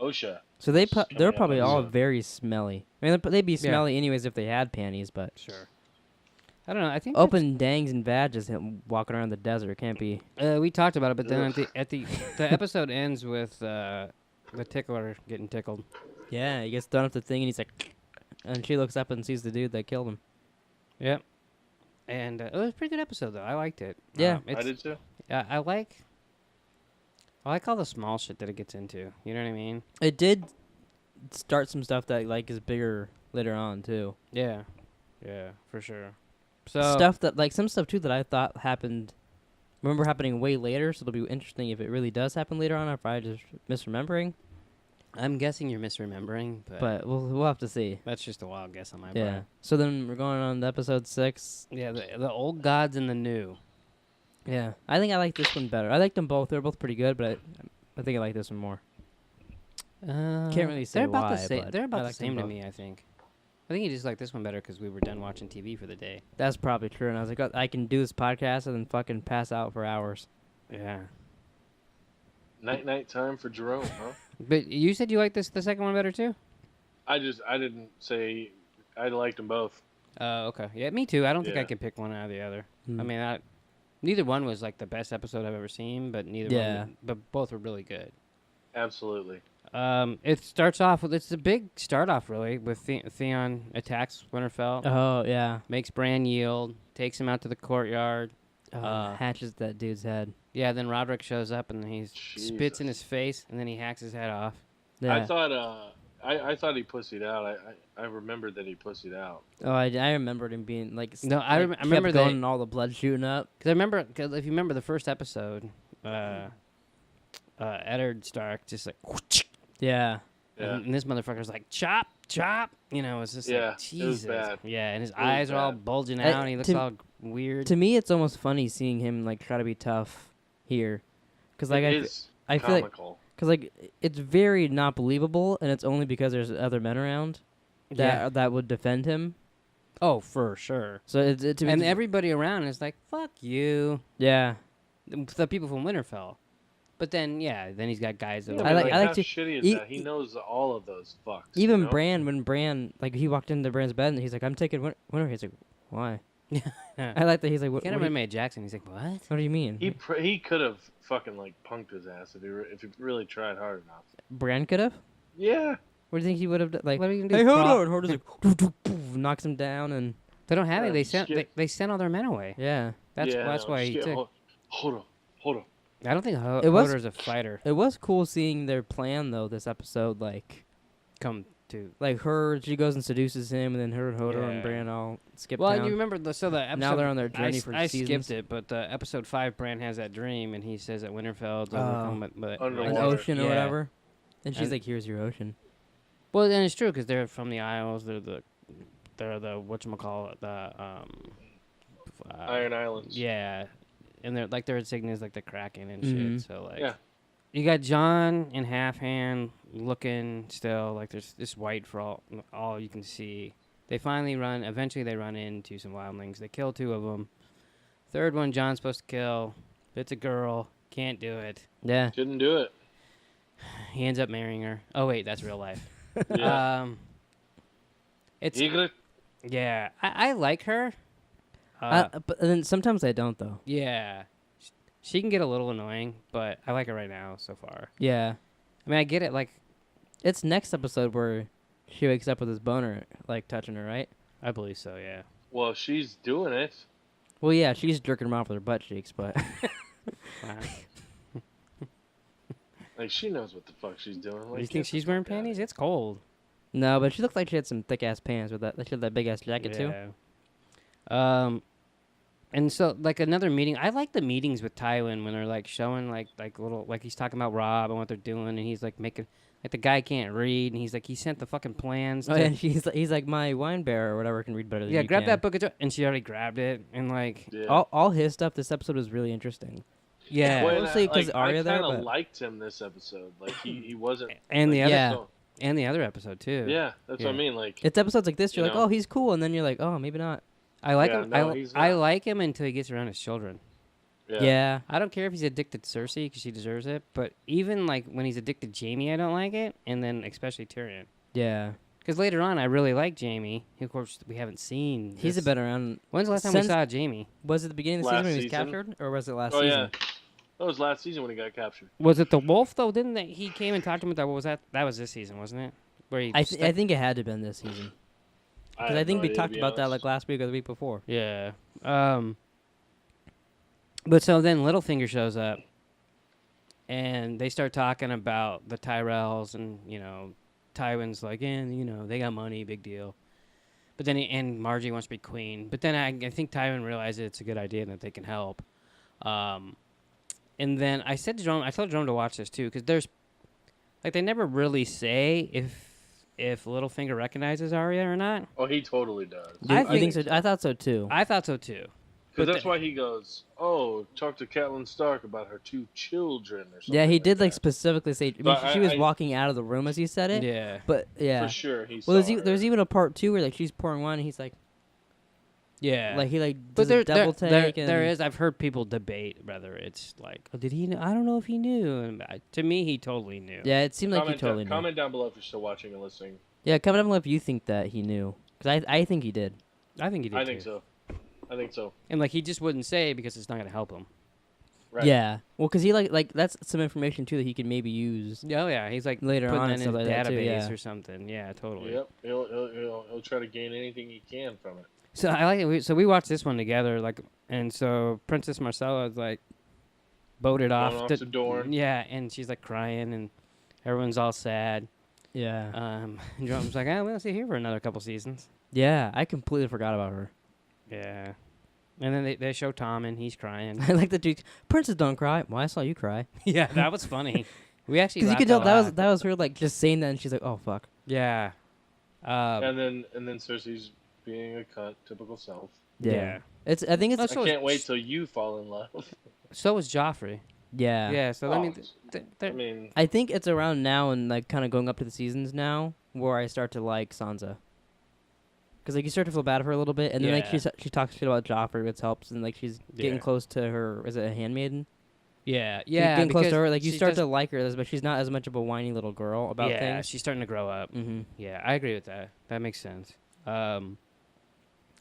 Osha. so they're coming up probably on all this. very smelly. I mean, they'd be smelly anyways if they had panties, but Sure. I don't know. I think open dangs and badges walking around the desert can't be. we talked about it, but then Ugh. at the episode ends with the tickler getting tickled. Yeah, he gets thrown off the thing and he's like, and she looks up and sees the dude that killed him. Yep. And it was a pretty good episode though. I liked it. Yeah. I did too. I like all the small shit that it gets into. You know what I mean? It did start some stuff that like is bigger later on too. Yeah. Yeah, for sure. So Stuff that like some stuff too that I thought happened. Remember happening way later, so it'll be interesting if it really does happen later on, or if I just misremembering. I'm guessing you're misremembering, But we'll have to see. that's just a wild guess on my Yeah. part. So then we're going on to episode 6. Yeah, the old gods and the new. Yeah, I think I like this one better. I like them both. They're both pretty good, but I think I like this one more. Can't really say they're about why, the same. but They're I about the like them same to both. me, I think. I think you just like this one better because we were done watching TV for the day. That's probably true. And I was like, I can do this podcast and then fucking pass out for hours. Yeah. Night time for Jerome, huh? But you said you liked the second one better too? I didn't say I liked them both. Oh, okay. Yeah, me too. I don't think I Yeah. could pick one out of the other. Hmm. I mean, neither one was like the best episode I've ever seen, but but both were really good. Absolutely. It starts off with it's a big start off really with Theon attacks Winterfell, Oh yeah. makes Bran yield, takes him out to the courtyard. Hatches that dude's head. Yeah, then Roderick shows up and he spits in his face, and then he hacks his head off. Yeah. I thought I thought he pussied out. I remembered that he pussied out. Oh, I remembered him being like. No, I like, remember kept they- going and all the blood shooting up. Because if you remember the first episode, Eddard Stark just like, Yeah. Yeah. and this motherfucker's like chop, chop. You know, it's just Yeah, like it was Jesus. bad. Yeah, and his was eyes are all bad. bulging I- out. And he looks to- all weird. To me, it's almost funny seeing him like try to be tough here, because like It is I feel like comical. because like it's very not believable, and it's only because there's other men around that would defend him. Oh, for sure. So to me, And everybody around is like, "Fuck you," yeah. the people from Winterfell. But then, then he's got guys that Yeah, are I like- how to- shitty is e- that? He knows all of those fucks. Even you know? Bran, when Bran like he walked into Bran's bed and he's like, "I'm taking Winter." He's like, "Why?" I like that he's like, "What, Can't what, do you, remember Jackson. He's like, "What?" what do you mean?" He could have fucking like punked his ass if he really tried hard enough. Bran could have. Yeah. What do you think he would have done? Like, What are you gonna do? hey, hold Prop- on, hold on, like, knocks him down, and They don't have it. They Skip. they sent all their men away. yeah, That's Yeah, that's no, why he shit, took. Hold on. I don't think It was- Hodor's a fighter. it was cool seeing their plan though. This episode, Come to. like she goes and seduces him, and then her and Hodor Yeah. and Bran all skip Well, town. you remember the episode. Now they're on their journey I, for I seasons. skipped it, but episode 5, Bran has that dream, and he says that Winterfell's Oh. overcome, but an Underwater. ocean or Yeah. whatever, and she's And- like, "Here's your ocean." Well, then it's true because they're from the Isles. They're the whatchamacallit, Iron Islands. Yeah, and they're like their insignia is like the Kraken and Mhm. shit. So like, Yeah. you got John in half hand looking still like there's this white for all you can see. They eventually they run into some wildlings. They kill 2 of them. Third one, John's supposed to kill. It's a girl. Can't do it. Yeah, Didn't do it. He ends up marrying her. Oh wait, that's real life. Yeah. It's Ygritte? yeah. I like her. but then sometimes I don't though. Yeah. She can get a little annoying, but I like her right now so far. Yeah, I mean, I get it. Like, it's next episode where she wakes up with his boner like touching her, right? I believe so. Yeah. Well, she's doing it. Well, yeah, she's jerking him off with her butt cheeks, but Wow. Like she knows what the fuck she's doing. Like, Do you get think the she's wearing fuck outta panties? here. It's cold. no, but she looked like she had some thick ass pants with that. She had that big ass jacket too. And so like another meeting. I like the meetings with Tywin when they're like showing like little like he's talking about Rob and what they're doing, and he's like making like the guy can't read, and he's like he sent the fucking plans. Oh, to, yeah, he's like my wine bearer or whatever can read better than yeah, you grab can. that book, and she already grabbed it, and like Yeah. All his stuff. This episode was really interesting. Yeah, When Mostly 'cause Arya I there, kind of but- liked him this episode. Like he wasn't. and the like, other Yeah. so- and the other episode too. yeah, that's what I Yeah. mean. Like It's episodes like this. You're You like, know? oh, he's cool, and then you're like, oh, maybe not. I like Yeah, him. no, he's I not. like him until he gets around his children. Yeah. I don't care if he's addicted to Cersei because she deserves it. But even like when he's addicted to Jamie, I don't like it. And then especially Tyrion. Yeah. Because later on, I really like Jamie. Of course, we haven't seen. He's this- been around. When's the last time since- we saw Jamie? Was it the beginning of the Last season when he was season. captured, or was it last Oh season? yeah, that was last season when he got captured. Was it the wolf though? Didn't they, he came and talked to him? What was that? That was this season, wasn't it? Where he I stuck- think it had to have been this season because I have think no we idea, talked to be about that honest. like last week or the week before. Yeah. But so then Littlefinger shows up, and they start talking about the Tyrells, and Tywin's like, and they got money, big deal. But then and Margie wants to be queen. But then I think Tywin realizes it's a good idea and that they can help. And then I said to Jerome, I told Jerome to watch this too because there's like they never really say if Littlefinger recognizes Arya or not. Oh, he totally does. I think think so. I thought so too. I thought so too. Because but that's why he goes, "Oh, talk to Catelyn Stark about her 2 children," or something. Yeah, he did like that. specifically say. I mean, But she was I- walking out of the room as he said it. Yeah. But yeah. For sure, he Well, saw her. there's even a part 2 where like she's pouring wine and he's like, Yeah. like he like But does there, a double take. there and, is. I've heard people debate whether it's like, oh, did he know? I don't know if he knew. And to me, he totally knew. Yeah, it seemed like he comment, totally knew. comment down below if you're still watching and listening. Yeah, comment down below if you think that he knew, because I think he did. I think he did I too. think so. I think so. And like he just wouldn't say because it's not going to help him. Right. Yeah, well, because he like that's some information too that he could maybe use. Oh yeah, he's like Later putting on that and in his stuff like that, too, database yeah. or something. Yeah, totally. Yep. He'll try to gain anything he can from it. So I like it. So we watched this one together, like, and so Princess Marcella is like boated Going off, off to Dorne. Yeah, and she's like crying, and everyone's all sad. Yeah, And Jerome's like, oh, we'll see here for another couple seasons. yeah, I completely forgot about her. Yeah. And then they show Tom, and he's crying. I like the dude. Princess don't cry. Well, I saw you cry. Yeah, that was funny. We actually Because you could tell laughed a lot. that was her like just saying that, and she's like, oh fuck. Yeah. And then Cersei's being a cunt, typical self. Yeah. It's. I think it's. That's I So can't is- wait till you fall in love. So was Joffrey. yeah. Yeah. So I Oh, mean, I mean, I think it's around now and like kind of going up to the seasons now where I start to like Sansa. Because like you start to feel bad for her a little bit, and then like Yeah. she talks shit about Joffrey, which helps, and like she's getting Yeah. close to her. Is it a handmaiden? yeah. You're Yeah. getting close to because her. Like you she start does- to like her, but she's not as much of a whiny little girl about yeah, things. she's starting to grow up. Mm-hmm. Yeah, I agree with that. That makes sense.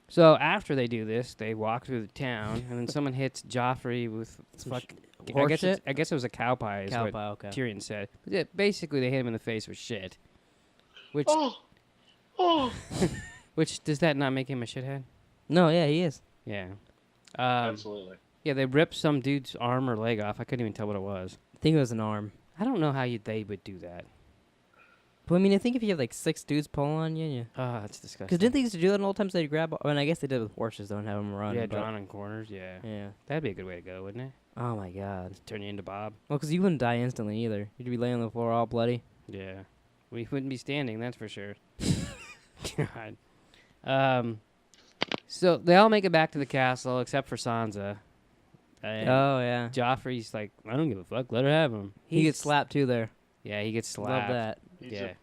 So after they do this, they walk through the town, and then someone hits Joffrey with horse shit? I guess it was a cow pie. Is Cow what pie, okay. Tyrion said. But yeah, basically, they hit him in the face with shit. Which which does that not make him a shithead? No, yeah, he is. Yeah. absolutely. Yeah, they ripped some dude's arm or leg off. I couldn't even tell what it was. I think it was an arm. I don't know how they would do that. But I mean, I think if you have like 6 dudes pulling on you, yeah. Oh, that's disgusting. Because didn't they used to do that in old times? They'd grab. I mean, I guess they did with horses, though, and have them run. Yeah, but- drawn in corners. Yeah. Yeah. That'd be a good way to go, wouldn't it? Oh my god. Turn you into Bob. Well, because you wouldn't die instantly either. You'd be laying on the floor all bloody. Yeah. We wouldn't be standing, that's for sure. God. So they all make it back to the castle except for Sansa. And Oh yeah. Joffrey's like, I don't give a fuck, let her have him. He gets slapped too there. Yeah, he gets Love slapped. that. He's Yeah.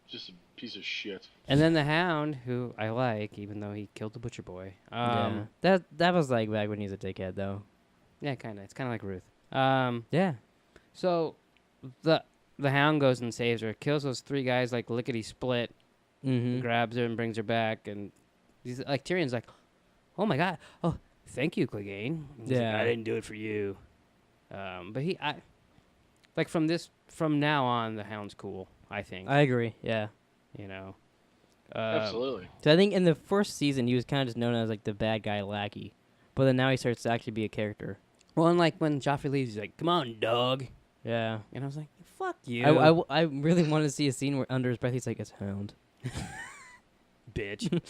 just a piece of shit. And then the Hound, who I like, even though he killed the butcher boy. Yeah. That was like back when he was a dickhead though. Yeah, kind of. It's kind of like Ruth. Yeah. So the Hound goes and saves her, kills those 3 guys like lickety split, Mm-hmm. grabs her and brings her back, and he's like Tyrion's like, oh my god, oh thank you, Clegane. And he's like, Yeah. I didn't do it for you. But from now on, the Hound's cool. I think. I agree. Yeah. You know. Absolutely. So I think in the first season he was kind of just known as like the bad guy lackey, but then now he starts to actually be a character. Well, and like when Joffrey leaves, he's like, "Come on, dog," Yeah. and I was like, "Fuck you, I really wanted to see a scene where under his breath he's like, "It's Hound." bitch."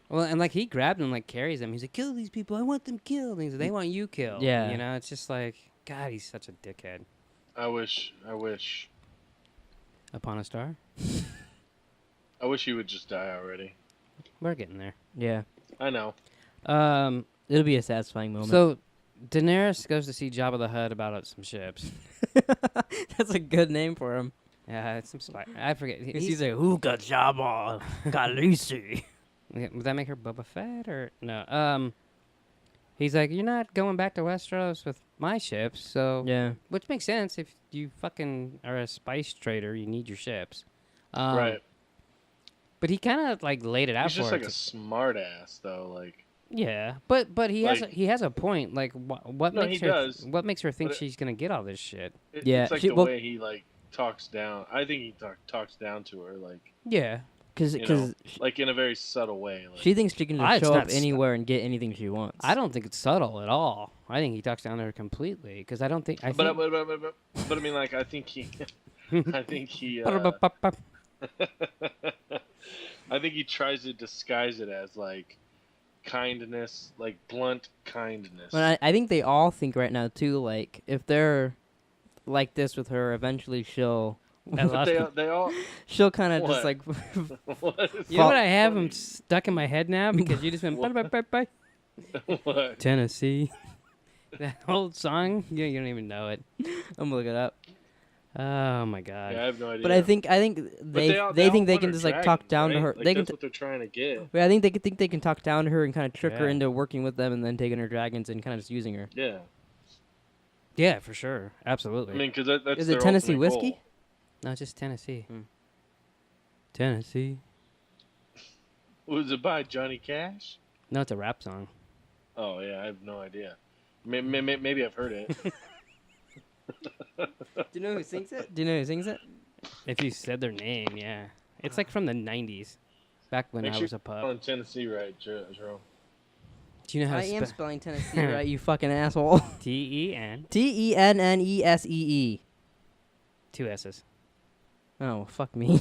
Well, and like he grabbed him, like carries him. He's like, "Kill these people. I want them killed." And he's like, "They want you killed." Yeah. You know, it's just like, God, he's such a dickhead. I wish Upon a star. he would just die already. We're getting there. Yeah. I know. It'll be a satisfying moment. So Daenerys goes to see Jabba the Hutt about some ships. That's a good name for him. Yeah, it's some I forget. He's like, who got Jabba? Khaleesi. Would that make her Boba Fett or no? He's like, you're not going back to Westeros with my ships, so Yeah. which makes sense if you fucking are a spice trader, you need your ships. Right. But he kind of like laid it out He's for just her like a smart ass, though. Like, yeah, but he Like- has a point. Like what No, makes he her does. what makes her think But it- she's gonna get all this shit? Yeah, it's like she- the well- way he like talks down. I think he talks down to her, like, Yeah, Because you know, like in a very subtle way. Like, she thinks she can Ah, just it's show not up stu- anywhere and get anything she wants. I don't think it's subtle at all. I think he talks down to her completely because I don't think. but I mean, like, I think he, I think he, I think he tries to disguise it as like kindness, like blunt kindness. But I think they all think right now too. Like if they're like this with her, eventually she'll But they all. she'll kind of just What? like What is You know what so I have funny? him stuck in my head now because you just went bye. What? Tennessee. That old song, you don't even know it. I'm gonna look it up. Oh my god. Yeah, I have no idea. But I think But they all think they want can her just like talk dragons, down to right? her. Like, They can. that's what they're trying to get. I think they can talk down to her and kind of trick her Yeah. into working with them and then taking her dragons and kind of just using her. Yeah, Yeah, for sure, absolutely. I mean, because that's Is their it Tennessee ultimate whiskey? goal. No, just Tennessee. Hmm. Tennessee. Was it by Johnny Cash? No, it's a rap song. Oh yeah, I have no idea. Maybe I've heard it. Do you know who sings it? If you said their name, yeah. It's like from the 90s, back when Make I sure was a pup. on Tennessee, right, Jerome? Do you know how I to am spell spelling Tennessee right, you fucking asshole. T-E-N, Tennessee. 2 S's. Oh fuck me.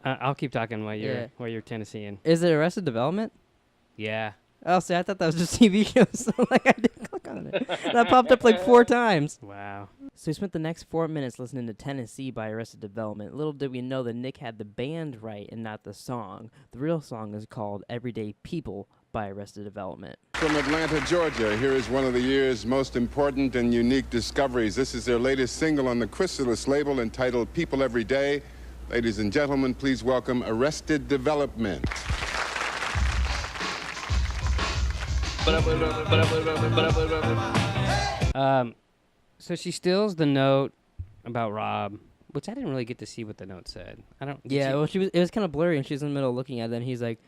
I'll keep talking while Yeah. you're Tennessean. Is it Arrested Development? Yeah. Oh, see, I thought that was just TV shows. So, like, I didn't click on it. That popped up like 4 times. Wow. So we spent the next 4 minutes listening to Tennessee by Arrested Development. Little did we know that Nick had the band right and not the song. The real song is called Everyday People by Arrested Development. From Atlanta, Georgia, here is one of the year's most important and unique discoveries. This is their latest single on the Chrysalis label entitled People Every Day. Ladies and gentlemen, please welcome Arrested Development. So she steals the note about Rob, which I didn't really get to see what the note said. I don't. did Yeah, she- well, it was kind of blurry, and she was in the middle of looking at it, and he's like,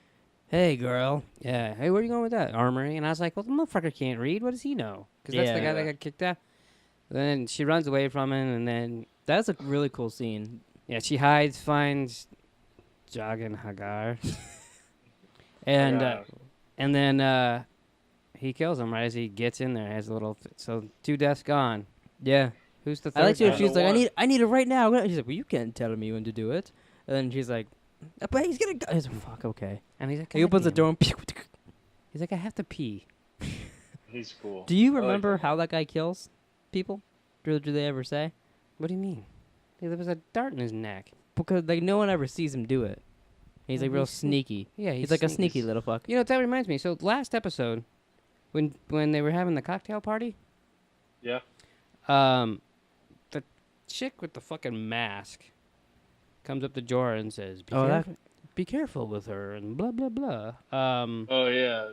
hey, girl. Yeah. Hey, where are you going with that? Armory. And I was like, well, the motherfucker can't read. What does he know? Because that's the Yeah. guy that got kicked out. Then she runs away from him, and then That's a really cool scene. yeah, she hides, finds Jagan Hagar, and then he kills him right as he gets in there. Has a little. So 2 deaths gone. Yeah. Who's the third? I like to guy? if she's like, one. I need it right now. She's like, well, you can't tell me when to do it. And then she's like, but he's gonna go. He's like, fuck, okay. And he's like, He opens the door and He's like, I have to pee. He's cool. Do you I like remember him. how that guy kills people? Do they ever say? What do you mean? There was a dart in his neck. Because like no one ever sees him do it. He's like Well, real he's sne- sneaky. Yeah, He's like a sneaky little fuck. You know what that reminds me? So last episode, when they were having the cocktail party, Yeah. the chick with the fucking mask comes up to Jorah and says, "Be careful with her," and blah blah blah. Oh yeah.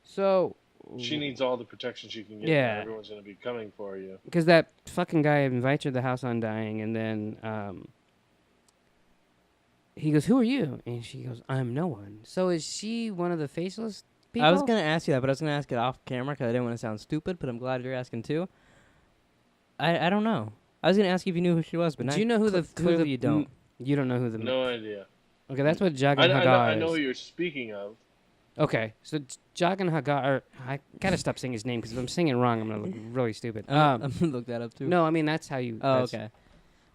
So She needs all the protection she can get. Yeah. Everyone's gonna be coming for you. because that fucking guy invites her to the house Undying, and then he goes, "Who are you?" And she goes, "I'm no one." So is she one of the faceless people? I was gonna ask you that, but I was gonna ask it off camera because I didn't want to sound stupid. But I'm glad you're asking too. I don't know. I was gonna ask you if you knew who she was, but Do you know who clearly you don't. You don't know who the. No idea. Okay, that's what Jagan I Hagar know who is. you're speaking of. Okay, so Jagan Hagar. I gotta stop saying his name because if I'm saying it wrong, I'm gonna look really stupid. I'm gonna look that up too. No, I mean that's how you. Oh, that's- okay.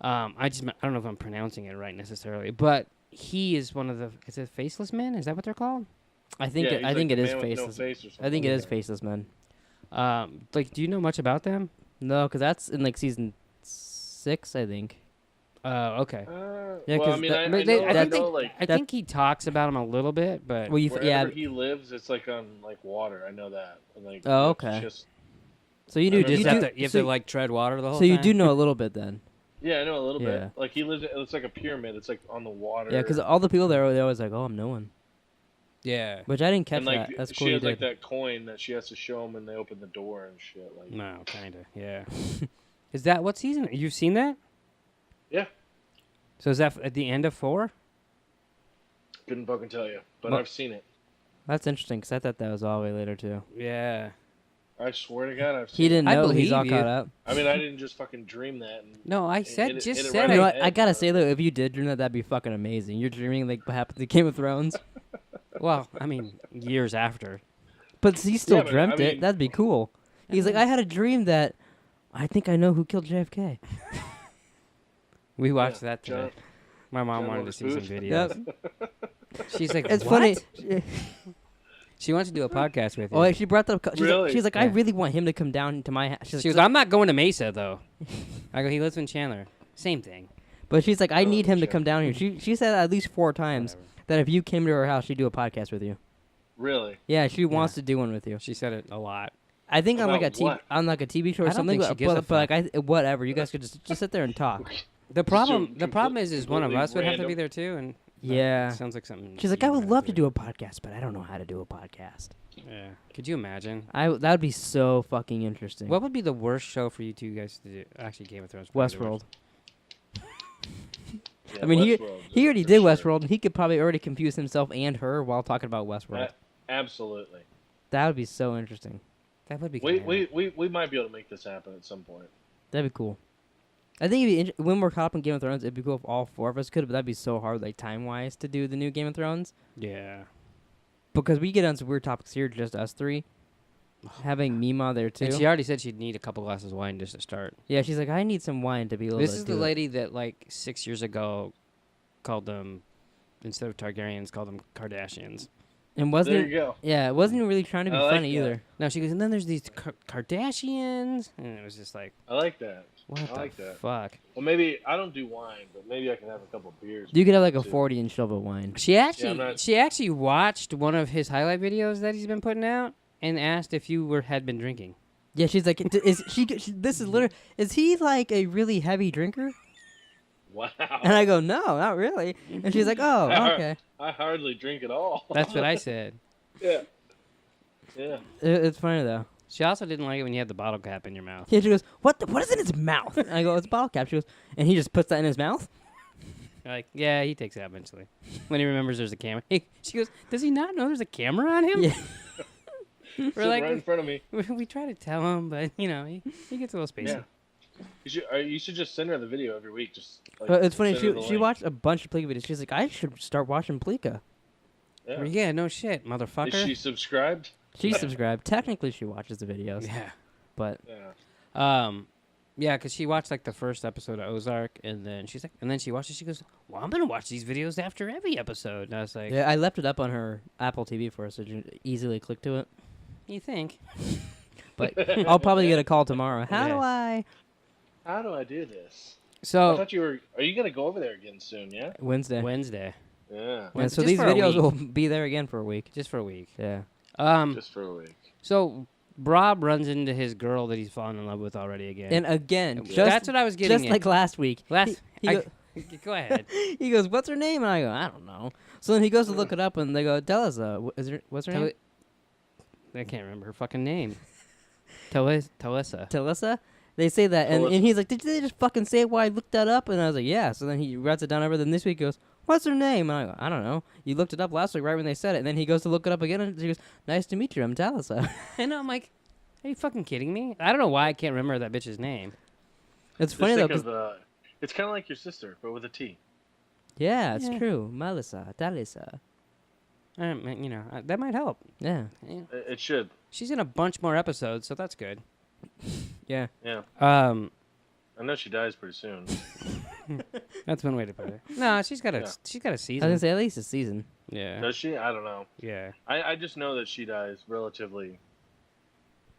I don't know if I'm pronouncing it right necessarily, but he is one of the. Is it faceless men? Is that what they're called? I think Yeah, it, he's I like think the it is man with no faceless. face or I think it something. is faceless men. Like, do you know much about them? No, because that's in like season 6, I think. Okay. Yeah, well, I 'cause mean, that- I but know, that's- like I think he talks about him a little bit, but well, wherever he lives, it's like on like water. I know that. And, like, Oh, you okay. Just, So you I do remember you that. have to you have to like tread water the whole so time. you do know a little bit then. yeah, I know a little Yeah. bit. Like he lives. It's like a pyramid. It's like on the water. Yeah, because all the people there, they're always like, "Oh, I'm knowing," Yeah. which I didn't catch and like that. That's she cool. You has like did. that coin that she has to show them, and they open the door and shit. Like, No, kind of. Yeah. Is that what season? You've seen that? yeah, So is that at the end of 4? couldn't fucking tell you, but Well- I've seen it. That's interesting because I thought that was all the way later too. Yeah. I swear to God, I've He seen didn't I know he's all believe you. caught up. it. I mean, I didn't just fucking dream that. And No, I it- said it- just it said right You it. know in what? my I head, gotta though. say though, if you did dream that, that'd be fucking amazing. You're dreaming like what happened to Game of Thrones, Well, I mean, years after. but he still Yeah, but, dreamt I mean- it. That'd be cool. He's like, I had a dream that I think I know who killed JFK. We watched Yeah, that today. John- My mom John wanted to Wilkes see some Booth. videos. She's like, It's what? funny. She wants to do a podcast with you. Oh, she brought that up. Really? She's like, I Yeah. really want him to come down to my house. She goes, I'm not going to Mesa, though. I go, he lives in Chandler. Same thing. But she's like, I Oh, need him to shit. come down here. She said at least 4 times Whatever. that if you came to her house, she'd do a podcast with you. Really? Yeah, she wants to do one with you. She said it a lot. I think on like About what? on like a TV show or I don't something. think she gives a But like whatever, you guys could just sit there and talk. The problem is one of completely us would have to be random. there too, and Yeah. sounds like something. She's like, you I would have love to do a podcast, but I don't know how to do a podcast. Yeah. Could you imagine? That would be so fucking interesting. What would be the worst show for you two guys to do? Actually, Game of Thrones. would be the Westworld. Yeah, I mean, Westworld, he already for did sure. Westworld, and he could probably already confuse himself and her while talking about Westworld. Absolutely. That would be so interesting. That would be. We, good. we might be able to make this happen at some point. That'd be cool. I think it'd be when we're caught up in Game of Thrones, it'd be cool if all 4 of us could, but that'd be so hard, like time-wise, to do the new Game of Thrones. Yeah. Because we get on some weird topics here, just us 3. Having Mima there, too. And she already said she'd need a couple glasses of wine just to start. Yeah, she's like, I need some wine to be able This to is do the it." lady that like 6 years ago called them, instead of Targaryens, called them Kardashians. And wasn't There it? you go. Yeah, it wasn't even really trying to be I like funny that. either. No, she goes, and then there's these Kardashians, and it was just like, I like that. what I the like that. fuck? Well, maybe I don't do wine, but maybe I can have a couple beers. You could have like a too. 40 and shovel wine. She actually, I'm not- she actually watched one of his highlight videos that he's been putting out, and asked if you had been drinking. Yeah, she's like, is this is literally, is he like a really heavy drinker? Wow. And I go, no, not really. And she's like, oh, okay. I hardly drink at all. That's what I said. Yeah. Yeah. It's funny though. She also didn't like it when you had the bottle cap in your mouth. Yeah, she goes, what is in his mouth? And I go, it's a bottle cap. She goes, and he just puts that in his mouth? You're like, yeah, he takes that eventually when he remembers there's a camera. Hey, she goes, does he not know there's a camera on him? Yeah. Sitting like- right in front of me. We try to tell him, but you know, he gets a little spacey. Yeah. You should just send her the video every week. Just. Like, But it's funny, send her the she link. watched a bunch of Pleeka videos. She's like, I should start watching Pleeka. Yeah. Yeah, no shit, motherfucker. Is she subscribed? She subscribed. Technically, she watches the videos. Yeah. But Yeah. Yeah, because she watched like the first episode of Ozark, and then she's like, and then she watched it. She goes, "Well, I'm gonna watch these videos after every episode." And I was like, yeah, I left it up on her Apple TV for us so you easily click to it. "You think?" But I'll probably get a call tomorrow. How do Yeah. I? How do I do this? I So thought you were. Are you gonna go over there again soon? Yeah. Wednesday. Wednesday, Yeah. Yeah, so just these for a videos week. will be there again for a week. just for a week. Yeah. Just for a week. So Rob runs into his girl that he's fallen in love with already again. And again, just, that's what I was getting just at. like last week. He Go ahead. he goes, what's her name? And I go, I don't know. So then he goes to look it up, and they go, tell us, what's her name? I can't remember her fucking name. Talissa. Talissa? They say that, and Talissa. he's like, did they just fucking say it while I looked that up? And I was like, yeah. So then he writes it down over. Then this week he goes, what's her name? And I go, I don't know. You looked it up last week right when they said it. And then he goes to look it up again, and she goes, nice to meet you. I'm Talissa. And I'm like, are you fucking kidding me? I don't know why I can't remember that bitch's name. It's Just funny though, think 'cause of, it's kind of like your sister, but with a T. yeah, it's Yeah. true. Melissa, Talissa. You know, that might help. Yeah. Yeah. It should. She's in a bunch more episodes, so that's good. Yeah. Yeah. I know she dies pretty soon. That's one way to put it. No, she's got a Yeah. she's got a I was season. gonna say at least a season. Yeah, Does she? I don't know. yeah. I just know that she dies relatively.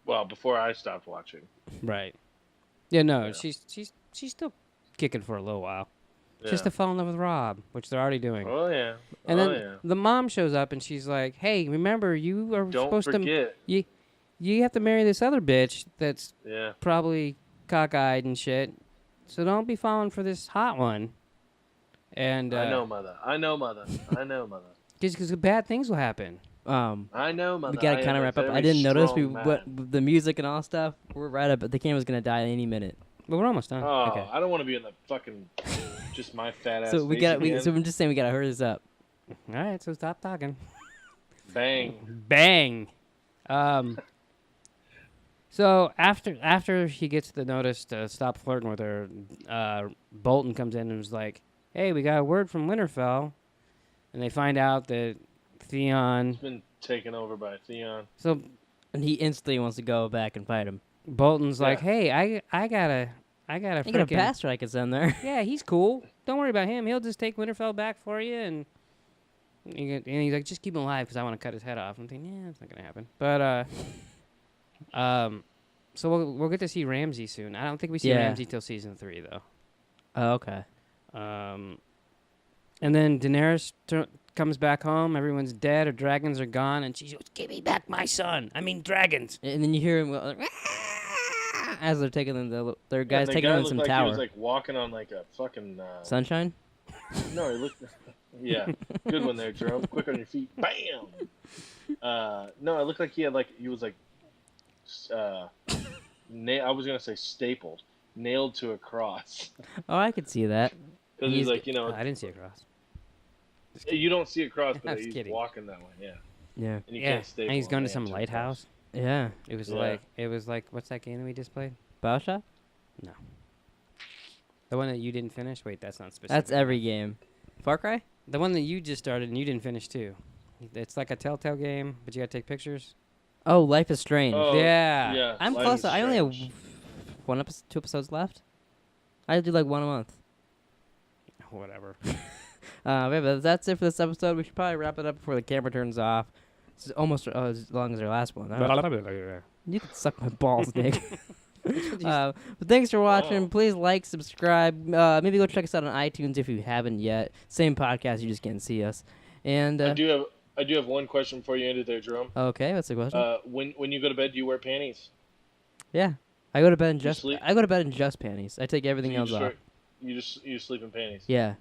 Well, before I stopped watching. Right. Yeah, no, Yeah. she's still kicking for a little while. just to fall in love with Rob, which they're already doing. Oh yeah. And oh then yeah. the mom shows up and she's like, "Hey, remember you are Don't supposed forget. to you have to marry this other bitch that's Yeah. probably cockeyed and shit. So don't be falling for this hot one." And I know, mother. I know, mother. I know, mother. because bad things will happen. I know, mother. We gotta kind of wrap up. I didn't notice what the music and all stuff. We're right up, but the camera's gonna die any minute. But we're almost done. Oh, Okay. I don't want to be in the fucking just my fat ass. So we face got. again. So I'm just saying we gotta hurry this up. All right, so stop talking. Bang. Bang. So after he gets the notice to stop flirting with her, Bolton comes in and was like, "Hey, we got a word from Winterfell," and they find out that Theon. It's been taken over by Theon. So And he instantly wants to go back and fight him. Bolton's like, Yeah. "Hey, I got a I got a freaking pastor I could send there. yeah, he's cool. Don't worry about him. He'll just take Winterfell back for you." And he's like, "Just keep him alive because I want to cut his head off." I'm thinking, yeah, it's not gonna happen. But so we'll get to see Ramsay soon. I don't think we see Yeah. Ramsay till season 3 though. Oh, okay. And then Daenerys comes back home. Everyone's dead or dragons are gone, and she goes, "Give me back my son. I mean dragons." And then you hear him go, as they're taking them. Their guys the taking guy them in looked some like tower. He was like walking on like a fucking. Sunshine. No, he looked. Yeah, good one there, Jerome. Quick on your feet. Bam. No, it looked like he was like. I was gonna say stapled, nailed to a cross. Oh, I could see that. Because he's like, I didn't see a cross. you don't see a cross, I but was he's kidding. walking that way. Yeah, Yeah. and you Yeah, can't staple. and he's a going to man some a cross. lighthouse. Yeah. It was Yeah. like what's that game that we just played? Bioshock? The one that you didn't finish? Wait, that's not specific. That's every game. Far Cry? The one that you just started and you didn't finish too. It's like a Telltale game, but you gotta take pictures. Oh, Life is Strange. Oh, Yeah. yeah. I'm Life close. is I only have Strange. two episodes left. I do like one a month. Whatever. But that's it for this episode. We should probably wrap it up before the camera turns off. This is almost as long as our last one. You can suck my balls, Nick. But thanks for watching. Wow. Please like, subscribe. Maybe go check us out on iTunes if you haven't yet. Same podcast, you just can't see us. And I do have one question before you ended there, Jerome. okay, what's the question? When you go to bed, do you wear panties? Yeah, I go to bed in You just sleep- panties. I take everything You else off. You sleep in panties. Yeah,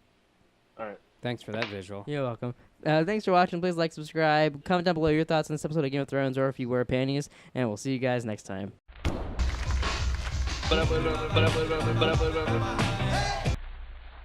All right. Thanks for that visual. you're welcome. Thanks for watching. Please like, subscribe, comment down below your thoughts on this episode of Game of Thrones, or if you wear panties. And we'll see you guys next time.